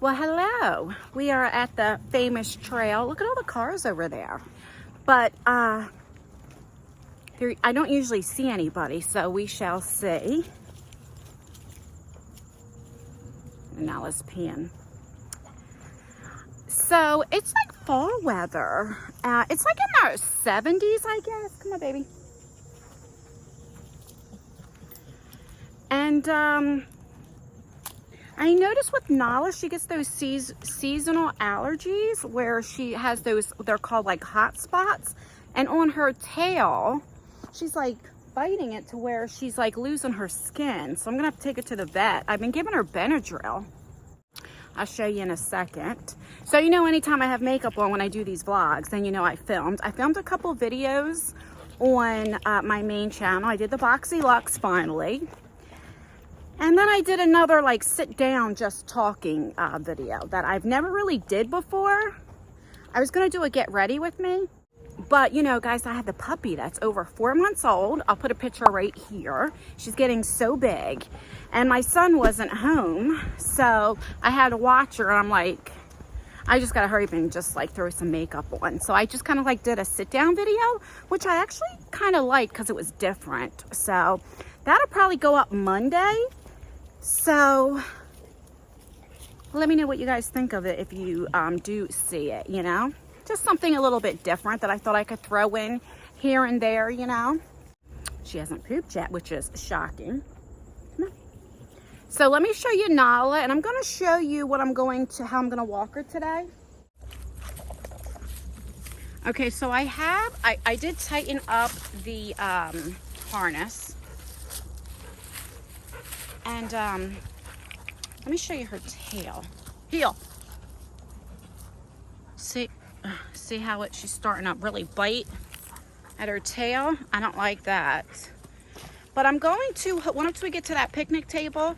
Well, hello. We are at the famous trail. Look at all the cars over there. But I don't usually see anybody, so we shall see. And now let's pin. So it's like fall weather. It's like in our 70s, I guess. Come on, baby. And I noticed with Nala, she gets those seasonal allergies where she has those, they're called like hot spots. And on her tail, she's like biting it to where she's like losing her skin. So I'm gonna have to take her to the vet. I've been giving her Benadryl. I'll show you in a second. So you know, anytime I have makeup on when I do these vlogs, then you know I filmed a couple videos on my main channel. I did the Boxy Lux finally. And then I did another like sit down just talking video that I've never really did before. I was gonna do a get ready with me, but you know guys, I have the puppy that's over 4 months old. I'll put a picture right here. She's getting so big and my son wasn't home, so I had to watch her and I'm like, I just gotta hurry up and just like throw some makeup on. So I just kind of like did a sit down video, which I actually kind of liked because it was different. So that'll probably go up Monday. So let me know what you guys think of it if you do see it, you know, just something a little bit different that I thought I could throw in here and there, you know. She hasn't pooped yet, which is shocking. So let me show you Nala, and I'm going to show you what how I'm going to walk her today. Okay, so I did tighten up the harness. And let me show you her tail. Heel. See how she's starting to really bite at her tail? I don't like that. But I'm going to, once we get to that picnic table,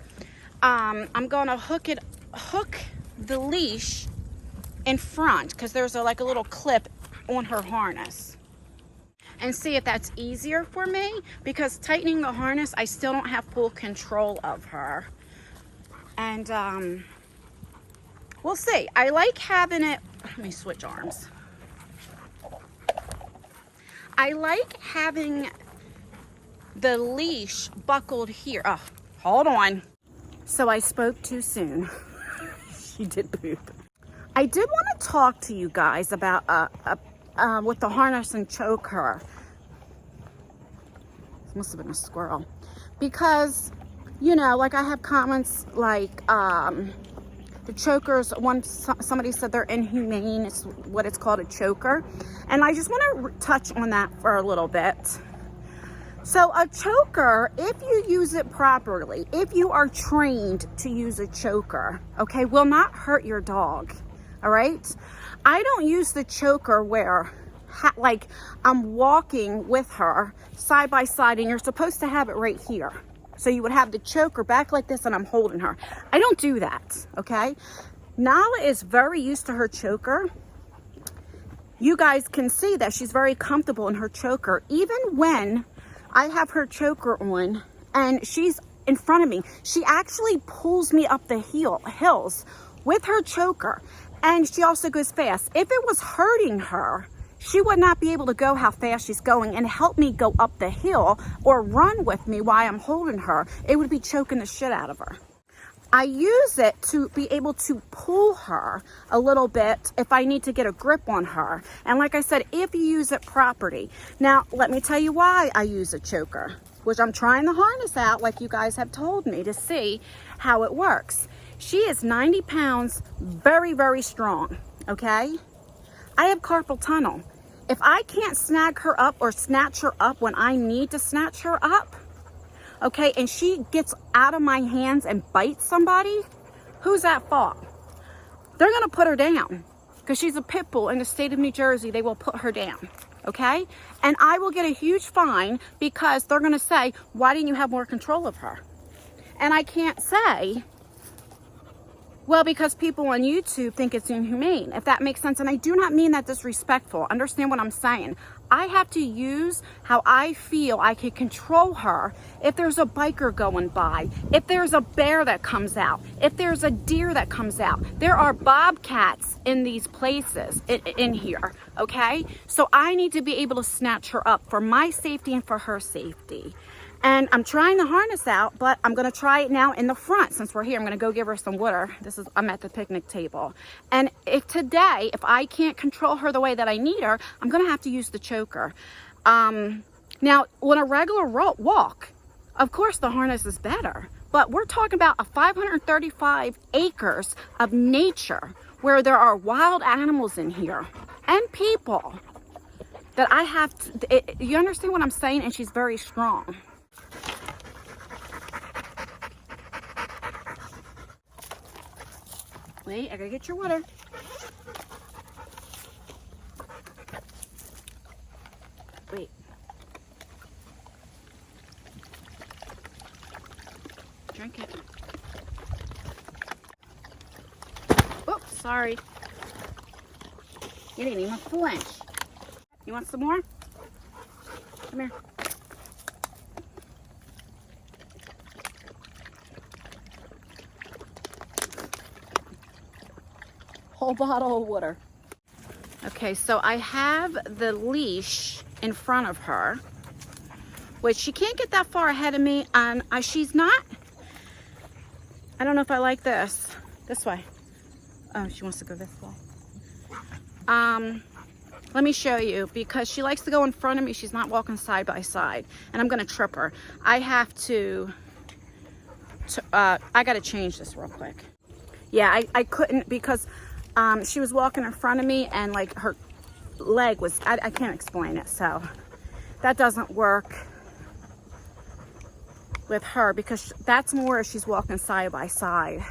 I'm going to hook the leash in front because there's like a little clip on her harness. And see if that's easier for me, because tightening the harness, I still don't have full control of her. And we'll see. I like having it, let me switch arms. I like having the leash buckled here. Oh, hold on. So I spoke too soon. She did poop. I did want to talk to you guys about with the harness and choker. This must have been a squirrel. Because, you know, like I have comments like the chokers, somebody said they're inhumane, it's what it's called, a choker. And I just want to touch on that for a little bit. So a choker, if you use it properly, if you are trained to use a choker, okay, will not hurt your dog, all right? I don't use the choker where like I'm walking with her side by side and you're supposed to have it right here. So you would have the choker back like this and I'm holding her. I don't do that, okay? Nala is very used to her choker. You guys can see that she's very comfortable in her choker. Even when I have her choker on and she's in front of me, she actually pulls me up the hills with her choker. And she also goes fast. If it was hurting her, she would not be able to go how fast she's going and help me go up the hill or run with me while I'm holding her. It would be choking the shit out of her. I use it to be able to pull her a little bit if I need to get a grip on her. And like I said, if you use it properly. Now, let me tell you why I use a choker, which I'm trying the harness out like you guys have told me to see how it works. She is 90 pounds, very, very strong, okay? I have carpal tunnel. If I can't snag her up or snatch her up when I need to snatch her up, okay, and she gets out of my hands and bites somebody, who's at fault? They're gonna put her down because she's a pit bull in the state of New Jersey. They will put her down, okay? And I will get a huge fine because they're gonna say, why didn't you have more control of her? And I can't say, Well, because people on YouTube think it's inhumane, if that makes sense. And I do not mean that disrespectful. Understand what I'm saying. I have to use how I feel I can control her. If there's a biker going by, if there's a bear that comes out, if there's a deer that comes out, there are bobcats in these places, in here, okay? So I need to be able to snatch her up for my safety and for her safety. And I'm trying the harness out, but I'm gonna try it now in the front. Since we're here, I'm gonna go give her some water. I'm at the picnic table. And today, if I can't control her the way that I need her, I'm gonna have to use the choker. Now, on a regular walk, of course the harness is better, but we're talking about a 535 acres of nature where there are wild animals in here and people that I have to, you understand what I'm saying? And she's very strong. Wait, I gotta get your water. Wait. Drink it. Oops, sorry. You didn't even flinch. You want some more? Come here. Whole bottle of water. Okay, so I have the leash in front of her, which she can't get that far ahead of me, and she's not, I don't know if I like this way. Oh, she wants to go this way. Let me show you, because she likes to go in front of me. She's not walking side by side, and I'm gonna trip her. I have to I gotta change this real quick. Yeah, I couldn't, because she was walking in front of me, and like her leg was, I can't explain it. So that doesn't work with her, because that's more if she's walking side by side.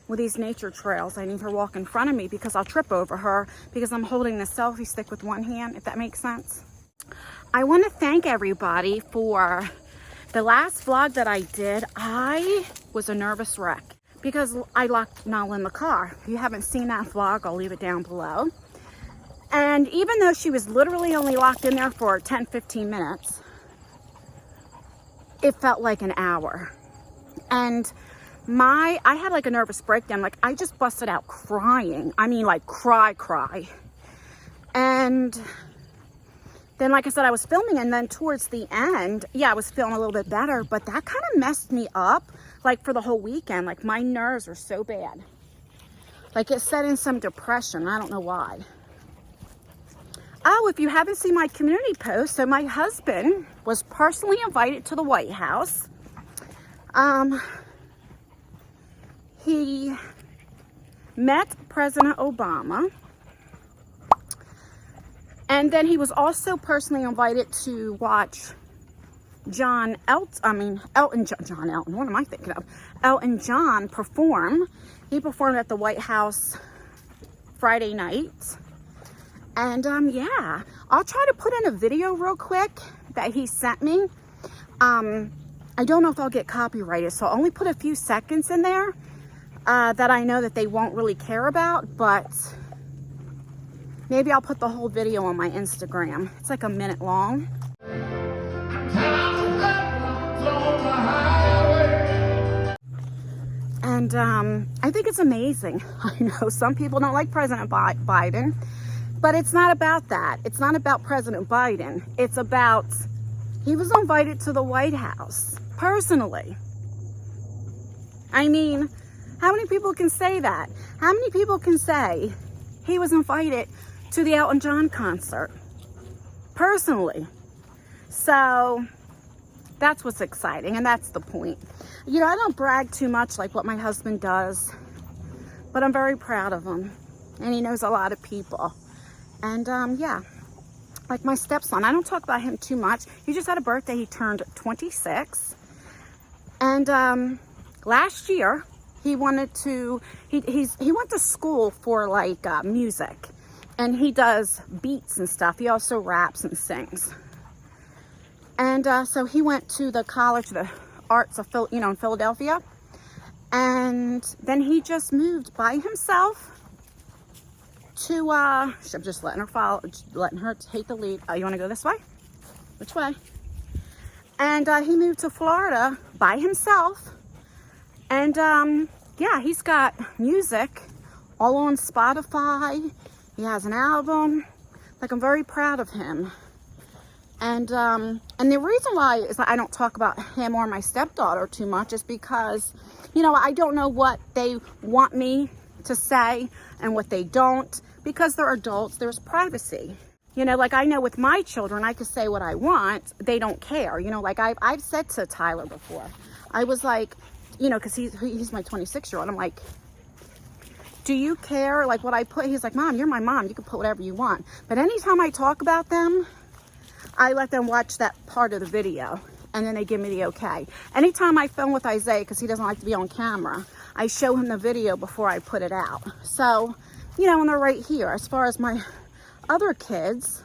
With these nature trails, I need her walk in front of me, because I'll trip over her because I'm holding the selfie stick with one hand, if that makes sense. I want to thank everybody for the last vlog that I did. I was a nervous wreck because I locked Nala in the car. If you haven't seen that vlog, I'll leave it down below. And even though she was literally only locked in there for 10-15 minutes, it felt like an hour. And I had like a nervous breakdown. Like, I just busted out crying. I mean, like cry. And then, like I said, I was filming, and then towards the end, yeah, I was feeling a little bit better, but that kind of messed me up, like, for the whole weekend. Like, my nerves were so bad. Like, it set in some depression. I don't know why. Oh, if you haven't seen my community post, so my husband was personally invited to the White House. He met President Obama, and then he was also personally invited to watch Elton John perform. He performed at the White House Friday night. And yeah, I'll try to put in a video real quick that he sent me. I don't know if I'll get copyrighted, so I'll only put a few seconds in there that I know that they won't really care about, but maybe I'll put the whole video on my Instagram. It's like a minute long. And I think it's amazing. I know some people don't like President Biden, but it's not about that. It's not about President Biden. It's about, he was invited to the White House personally. I mean, how many people can say that? How many people can say he was invited to the Elton John concert personally? So that's what's exciting, and that's the point. You know, I don't brag too much like what my husband does, but I'm very proud of him, and he knows a lot of people. And yeah, like my stepson, I don't talk about him too much. He just had a birthday. He turned 26, and last year he wanted to, he went to school for like music, and he does beats and stuff. He also raps and sings. And so he went to the College of the Arts of in Philadelphia, And then he just moved by himself to, I'm just letting her take the lead. Oh, you want to go this way? Which way? And he moved to Florida by himself. And yeah, he's got music all on Spotify. He has an album. Like, I'm very proud of him. And the reason why is that I don't talk about him or my stepdaughter too much is because, you know, I don't know what they want me to say and what they don't, because they're adults. There's privacy. You know, like, I know with my children, I can say what I want. They don't care. You know, like I've said to Tyler before, I was like, you know, because he's my 26-year-old. I'm like, do you care, like, what I put? He's like, Mom, you're my mom. You can put whatever you want. But anytime I talk about them, I let them watch that part of the video, and then they give me the okay. Anytime I film with Isaiah, because he doesn't like to be on camera, I show him the video before I put it out. So, you know, and they're right here. As far as my other kids,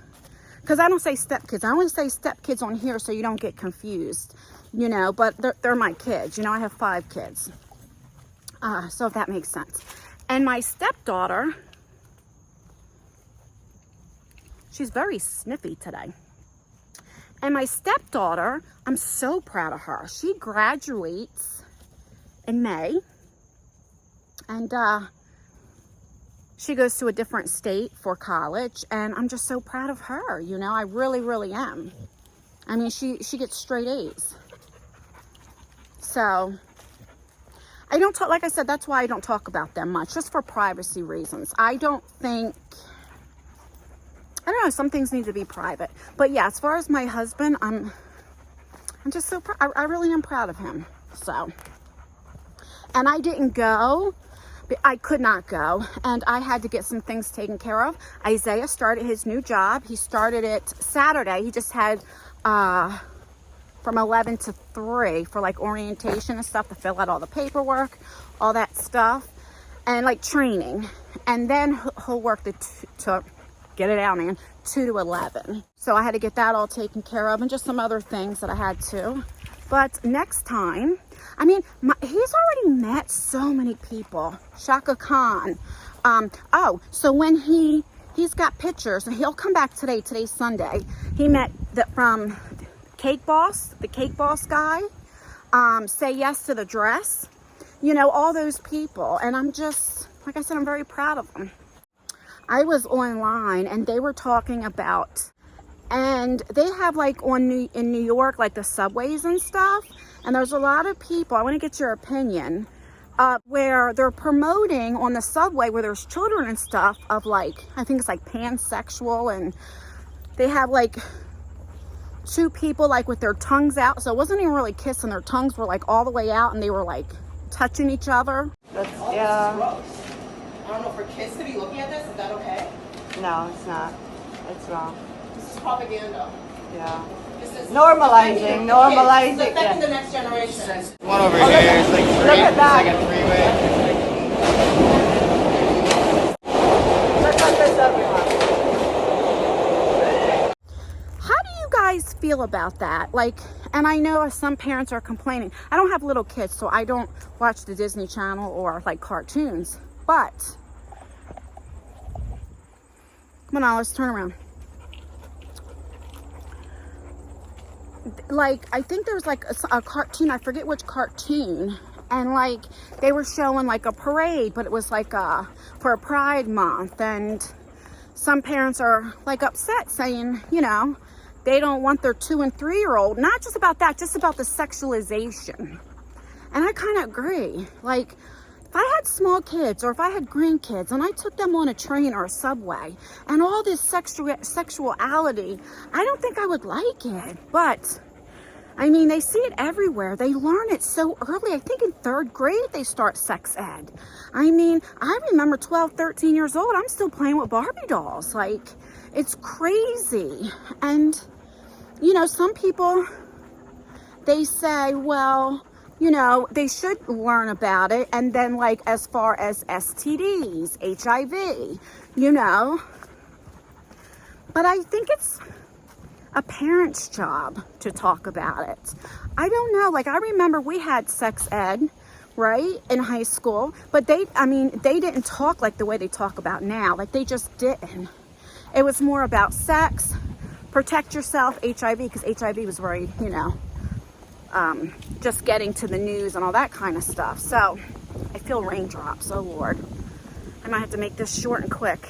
because I don't say stepkids. I only say stepkids on here so you don't get confused, you know, but they're my kids. You know, I have 5 kids. So if that makes sense. And my stepdaughter, she's very sniffy today. And my stepdaughter, I'm so proud of her. She graduates in May. And she goes to a different state for college. And I'm just so proud of her, you know. I really, really am. I mean, she gets straight A's. So I don't talk, like I said, that's why I don't talk about them much, just for privacy reasons. I don't think, I don't know, some things need to be private. But yeah, as far as my husband, I'm just so proud. I really am proud of him. So, and I didn't go. I could not go, and I had to get some things taken care of. Isaiah started his new job. He started it Saturday. He just had from 11 to 3 for like orientation and stuff, to fill out all the paperwork, all that stuff, and like training. And then he'll work to get it out, man, 2 to 11. So I had to get that all taken care of, and just some other things that I had to. But next time, I mean, he's already met so many people. Shaka Khan. Oh, so when he's got pictures, and he'll come back today. Today's Sunday. He met from Cake Boss, the Cake Boss guy. Say Yes to the Dress. You know, all those people. And I'm just, like I said, I'm very proud of them. I was online, and they were talking about, and they have like in New York, like the subways and stuff. And there's a lot of people, I want to get your opinion, where they're promoting on the subway where there's children and stuff of like, I think it's like pansexual, and they have like 2 people like with their tongues out. So it wasn't even really kissing, their tongues were like all the way out, and they were like touching each other. Yeah. Gross. I don't know, for kids to be looking at this, is that okay? No, it's not. It's wrong. This is propaganda. Yeah. This is Normalizing. It's Yeah. affecting the next generation. One over here is like 3. Look at that. It's like a 3-way. Look at this, everyone. How do you guys feel about that? Like, and I know some parents are complaining. I don't have little kids, so I don't watch the Disney Channel or like cartoons. But, come on, let's turn around. Like, I think there was like a cartoon, I forget which cartoon, and like they were showing like a parade, but it was like for a Pride Month, and some parents are like upset, saying, you know, they don't want their 2- and 3-year-old, not just about that, just about the sexualization. And I kind of agree. Like, if I had small kids, or if I had grandkids, and I took them on a train or a subway, and all this sexuality, I don't think I would like it. But, I mean, they see it everywhere. They learn it so early. I think in 3rd grade, they start sex ed. I mean, I remember 12, 13 years old, I'm still playing with Barbie dolls. Like, it's crazy. And, you know, some people, they say, well, you know, they should learn about it. And then, like, as far as STDs, HIV, you know. But I think it's a parent's job to talk about it. I don't know. Like, I remember we had sex ed right, in high school. But they didn't talk like the way they talk about now. Like, they just didn't. It was more about sex, protect yourself, HIV, because HIV was very, just getting to the news and all that kind of stuff. So I feel raindrops. Oh Lord, I might have to make this short and quick.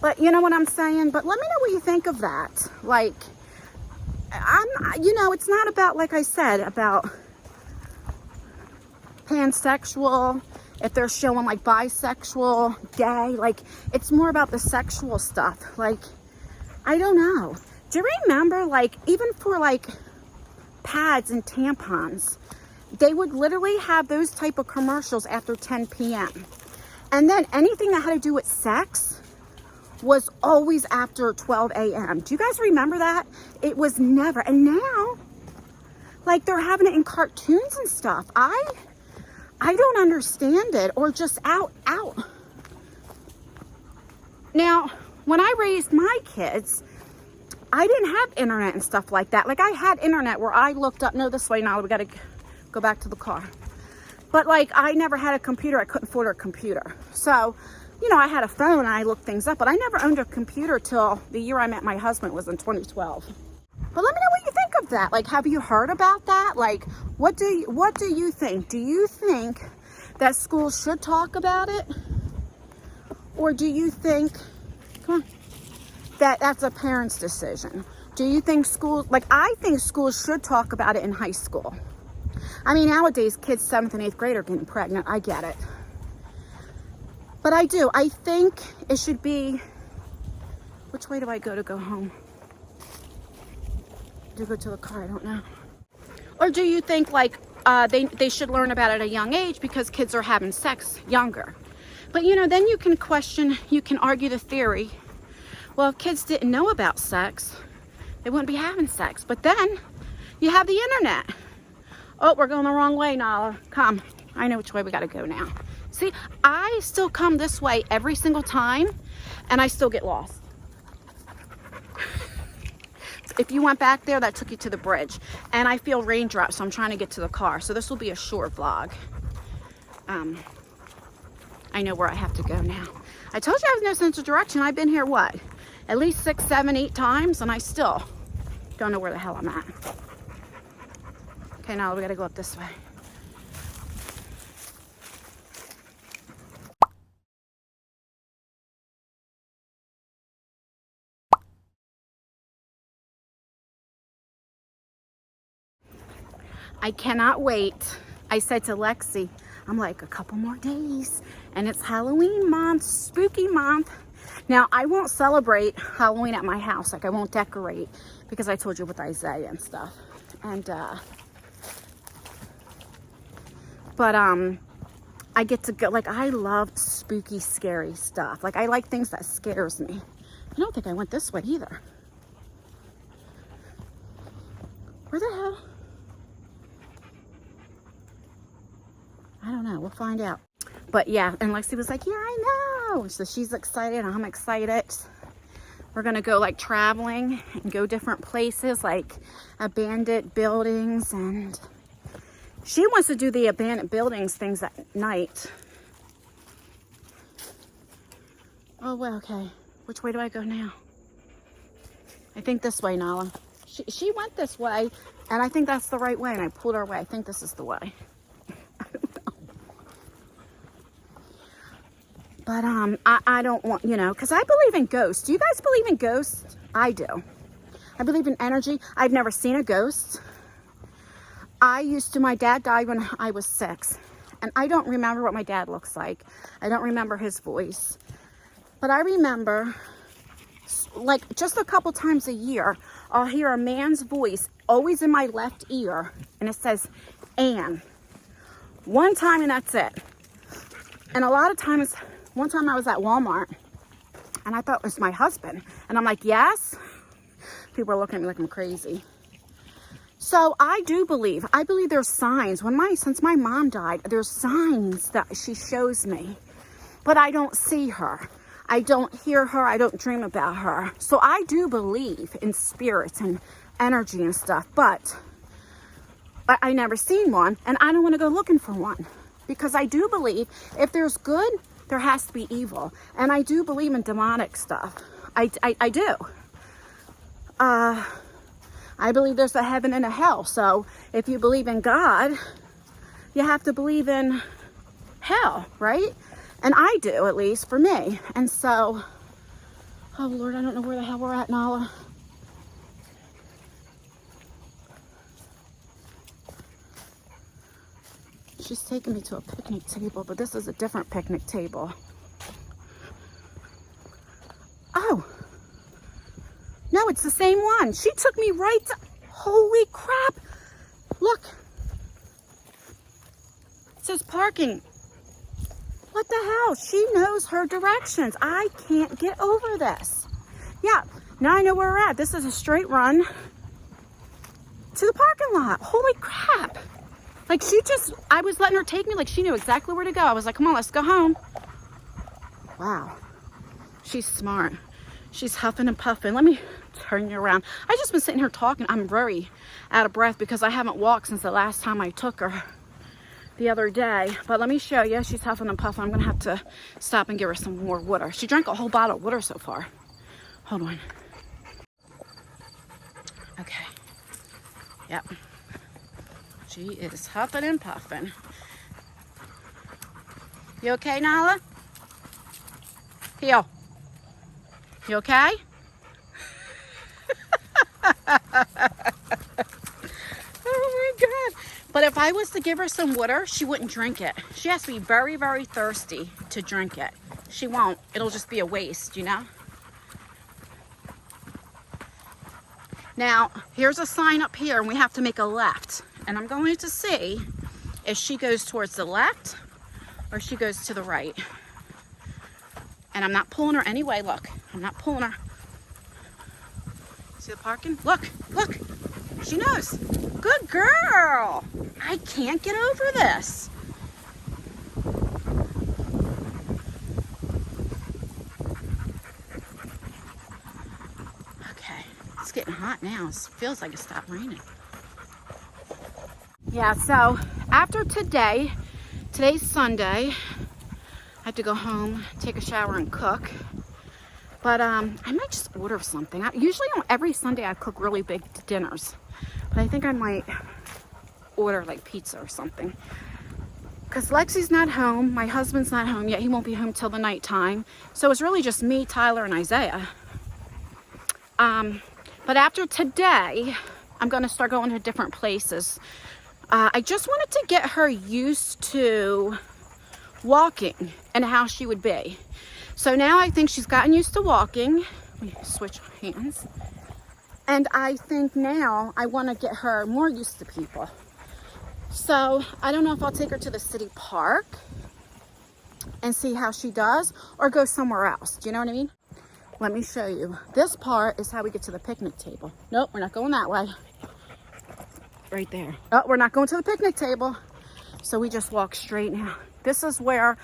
But you know what I'm saying? But let me know what you think of that. Like, it's not about, like I said, about pansexual, if they're showing like bisexual, gay, like, it's more about the sexual stuff. Like, I don't know. Do you remember, like, even for like pads and tampons, they would literally have those type of commercials after 10 p.m. And then anything that had to do with sex was always after 12 a.m. Do you guys remember that? It was never. And now, like, they're having it in cartoons and stuff. I don't understand it. Or just out. Now, when I raised my kids, I didn't have internet and stuff like that. Like, I had internet where I looked up, no, this way now, we got to go back to the car. But, like, I never had a computer. I couldn't afford a computer. So, I had a phone and I looked things up, but I never owned a computer till the year I met my husband was in 2012. But let me know what you think of that. Like, have you heard about that? Like, what do you think? Do you think that schools should talk about it? Or do you think, come on, that's a parent's decision? Do you think schools, like, I think schools should talk about it in high school. I mean, nowadays, kids 7th and 8th grade are getting pregnant. I get it. But I do. I think it should be, which way do I go to go home? To go to the car, I don't know. Or do you think, like, they should learn about it at a young age because kids are having sex younger? But, then you can question, you can argue the theory. Well, if kids didn't know about sex, they wouldn't be having sex. But then you have the internet. Oh, we're going the wrong way, Nala. Come. I know which way we got to go now. See, I still come this way every single time, and I still get lost. If you went back there, that took you to the bridge. And I feel raindrops, so I'm trying to get to the car. So this will be a short vlog. I know where I have to go now. I told you I have no sense of direction. I've been here, what? At least 6, 7, 8 times, and I still don't know where the hell I'm at. Okay, now we gotta go up this way. I cannot wait. I said to Lexi, I'm like, a couple more days and it's Halloween month, spooky month. Now, I won't celebrate Halloween at my house. Like, I won't decorate because I told you with Isaiah and stuff. And, but I get to go, like, I love spooky, scary stuff. Like, I like things that scares me. I don't think I went this way either. Where the hell? I don't know. We'll find out. But yeah, and Lexi was like, yeah, I know. So she's excited. I'm excited. We're going to go like traveling and go different places, like abandoned buildings. And she wants to do the abandoned buildings things at night. Oh, well, okay. Which way do I go now? I think this way, Nala. She went this way, and I think that's the right way. And I pulled her away. I think this is the way. But I don't want, because I believe in ghosts. Do you guys believe in ghosts? I do. I believe in energy. I've never seen a ghost. My dad died when I was 6. And I don't remember what my dad looks like. I don't remember his voice. But I remember, like, just a couple times a year, I'll hear a man's voice always in my left ear. And it says, Ann. One time and that's it. And a lot of times, one time I was at Walmart and I thought it was my husband. And I'm like, yes? People are looking at me like I'm crazy. So I believe there's signs. Since my mom died, there's signs that she shows me. But I don't see her. I don't hear her. I don't dream about her. So I do believe in spirits and energy and stuff. But but I never seen one, and I don't want to go looking for one, because I do believe if there's good, there has to be evil. And I do believe in demonic stuff. I do. I believe there's a heaven and a hell. So if you believe in God, you have to believe in hell, right? And I do, at least for me. And so, oh Lord, I don't know where the hell we're at, Nala. She's taking me to a picnic table, but this is a different picnic table. Oh, no, it's the same one. She took me right to, holy crap. Look, it says parking. What the hell? She knows her directions. I can't get over this. Yeah, now I know where we're at. This is a straight run to the parking lot. Holy crap. Like I was letting her take me, like she knew exactly where to go. I was like, come on, let's go home. Wow, she's smart. She's huffing and puffing. Let me turn you around. I just been sitting here talking. I'm very out of breath because I haven't walked since the last time I took her the other day. But let me show you. She's huffing and puffing. I'm gonna have to stop and give her some more water. She drank a whole bottle of water so far. Hold on. Okay. Yep. She is huffing and puffing. You okay, Nala? Heel. You okay? Oh my God. But if I was to give her some water, she wouldn't drink it. She has to be very, very thirsty to drink it. She won't. It'll just be a waste, you know? Now, here's a sign up here, and we have to make a left. And I'm going to see if she goes towards the left or she goes to the right. And I'm not pulling her anyway. Look, I'm not pulling her. See the parking? Look, look. She knows. Good girl. I can't get over this. Okay, it's getting hot now. It feels like it stopped raining. Yeah, so after today's Sunday, I have to go home, take a shower, and cook. But I might just order something. Usually on every Sunday I cook really big dinners. But I think I might order like pizza or something. Because Lexi's not home. My husband's not home yet. He won't be home till the nighttime. So it's really just me, Tyler, and Isaiah. But after today, I'm going to start going to different places. I just wanted to get her used to walking and how she would be. So now I think she's gotten used to walking. Let me switch hands. And I think now I want to get her more used to people. So I don't know if I'll take her to the city park and see how she does, or go somewhere else. Do you know what I mean? Let me show you. This part is how we get to the picnic table. Nope, we're not going that way. Right there. Oh, we're not going to the picnic table. So we just walk straight now. This is where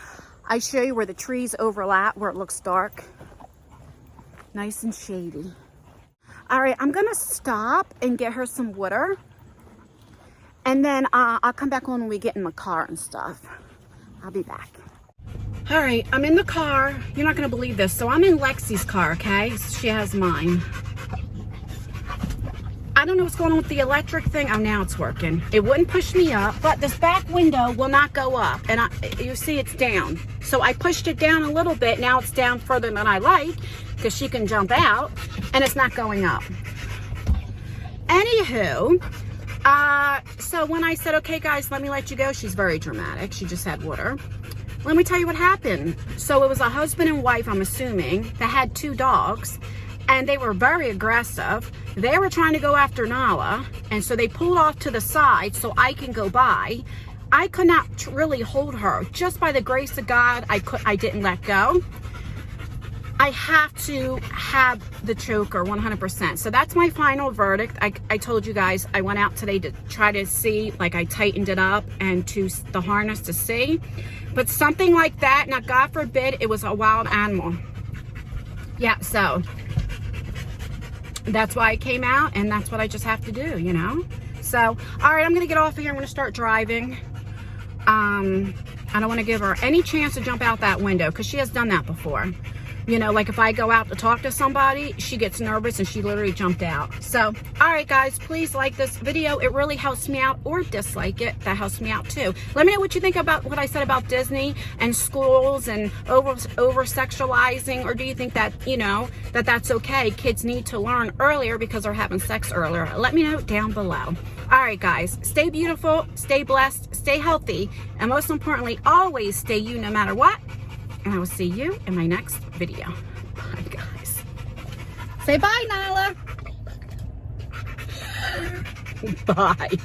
I show you where the trees overlap, where it looks dark. Nice and shady. All right, I'm gonna stop and get her some water. And then I'll come back on when we get in the car and stuff. I'll be back. All right, I'm in the car. You're not gonna believe this. So I'm in Lexi's car, okay? She has mine. I don't know what's going on with the electric thing. Oh, now it's working. It wouldn't push me up, but this back window will not go up. And you see it's down. So I pushed it down a little bit. Now it's down further than I like because she can jump out and it's not going up. Anywho, so when I said, okay, guys, let me let you go, she's very dramatic. She just had water. Let me tell you what happened. So it was a husband and wife, I'm assuming, that had 2 dogs. And they were very aggressive. They were trying to go after Nala, and so they pulled off to the side so I can go by. I could not really hold her. Just by the grace of God, I didn't let go. I have to have the choker 100%. So that's my final verdict. I told you guys I went out today to try to see, like I tightened it up and to the harness to see. But something like that, now God forbid, it was a wild animal. Yeah, so that's why I came out, and that's what I just have to do, you know? So So, all right, I'm going to get off of here. I'm going to start driving. I don't want to give her any chance to jump out that window because she has done that before. You know, like if I go out to talk to somebody, she gets nervous and she literally jumped out. So, all right, guys, please like this video. It really helps me out, or dislike it. That helps me out too. Let me know what you think about what I said about Disney and schools and over sexualizing, or do you think that, you know, that's okay? Kids need to learn earlier because they're having sex earlier. Let me know down below. All right, guys, stay beautiful, stay blessed, stay healthy, and most importantly, always stay you no matter what. And I will see you in my next video. Bye, guys. Say bye, Nyla. Bye.